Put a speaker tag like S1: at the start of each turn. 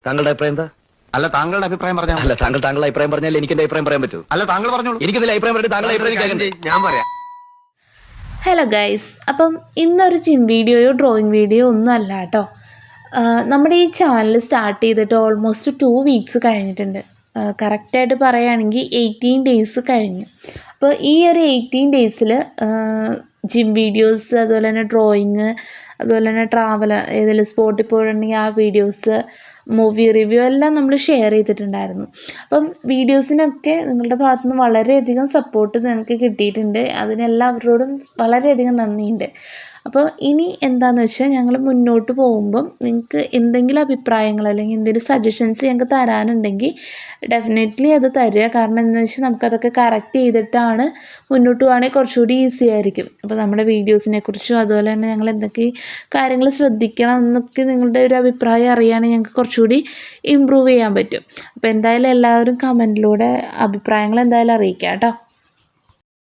S1: താങ്കളുടെ അഭിപ്രായം എന്താ?
S2: അല്ല താങ്കളുടെ അഭിപ്രായം പറഞ്ഞാൽ
S1: അല്ല താങ്കളുടെ അഭിപ്രായം പറഞ്ഞാൽ എനിക്ക് എന്റെ അഭിപ്രായം പറയാൻ പറ്റൂ.
S2: അല്ല താങ്കൾ പറഞ്ഞോളൂ.
S1: എനിക്കിതിൽ അഭിപ്രായം പറഞ്ഞിട്ട് താങ്കളുടെ അഭിപ്രായം കേൾക്കണ്ടേ?
S2: ഞാൻ പറയാം.
S3: ഹലോ ഗൈസ്, അപ്പം ഇന്നൊരു ജിം വീഡിയോയോ ഡ്രോയിങ് വീഡിയോ ഒന്നും അല്ല കേട്ടോ. നമ്മുടെ ഈ ചാനൽ സ്റ്റാർട്ട് ചെയ്തിട്ട് ഓൾമോസ്റ്റ് 2 വീക്സ് കഴിഞ്ഞിട്ടുണ്ട്. കറക്റ്റായിട്ട് പറയുകയാണെങ്കിൽ 18 ഡേയ്സ് കഴിഞ്ഞു. അപ്പോൾ ഈ ഒരു 18 ഡേയ്സിൽ ജിം വീഡിയോസ്, അതുപോലെ തന്നെ ഡ്രോയിങ്, അതുപോലെ തന്നെ ട്രാവൽ, ഏതെങ്കിലും സ്പോട്ടിൽ പോയിട്ടുണ്ടെങ്കിൽ ആ വീഡിയോസ്, മൂവി റിവ്യൂ എല്ലാം നമ്മൾ ഷെയർ ചെയ്തിട്ടുണ്ടായിരുന്നു. അപ്പം വീഡിയോസിനൊക്കെ നിങ്ങളുടെ ഭാഗത്തുനിന്ന് വളരെയധികം സപ്പോർട്ട് നിങ്ങൾക്ക് കിട്ടിയിട്ടുണ്ട്. അതിനെല്ലാവരോടും വളരെയധികം നന്ദിയുണ്ട്. അപ്പോൾ ഇനി എന്താണെന്ന് വെച്ചാൽ ഞങ്ങൾ മുന്നോട്ട് പോകുമ്പം നിങ്ങൾക്ക് എന്തെങ്കിലും അഭിപ്രായങ്ങൾ അല്ലെങ്കിൽ എന്തെങ്കിലും സജഷൻസ് ഞങ്ങൾക്ക് തരാനുണ്ടെങ്കിൽ ഡെഫിനറ്റ്ലി അത് തരിക. കാരണം എന്താണെന്ന് വെച്ചാൽ നമുക്കതൊക്കെ കറക്റ്റ് ചെയ്തിട്ടാണ് മുന്നോട്ട് പോകുകയാണെങ്കിൽ കുറച്ചുകൂടി ഈസി ആയിരിക്കും. അപ്പോൾ നമ്മുടെ വീഡിയോസിനെ കുറിച്ചും അതുപോലെ തന്നെ ഞങ്ങൾ എന്തൊക്കെ കാര്യങ്ങൾ ശ്രദ്ധിക്കണം എന്നൊക്കെ നിങ്ങളുടെ ഒരു അഭിപ്രായം അറിയുകയാണെങ്കിൽ ഞങ്ങൾക്ക് കുറച്ചുകൂടി ഇമ്പ്രൂവ് ചെയ്യാൻ പറ്റും. അപ്പോൾ എന്തായാലും എല്ലാവരും കമൻറ്റിലൂടെ അഭിപ്രായങ്ങൾ എന്തായാലും അറിയിക്കാം കേട്ടോ.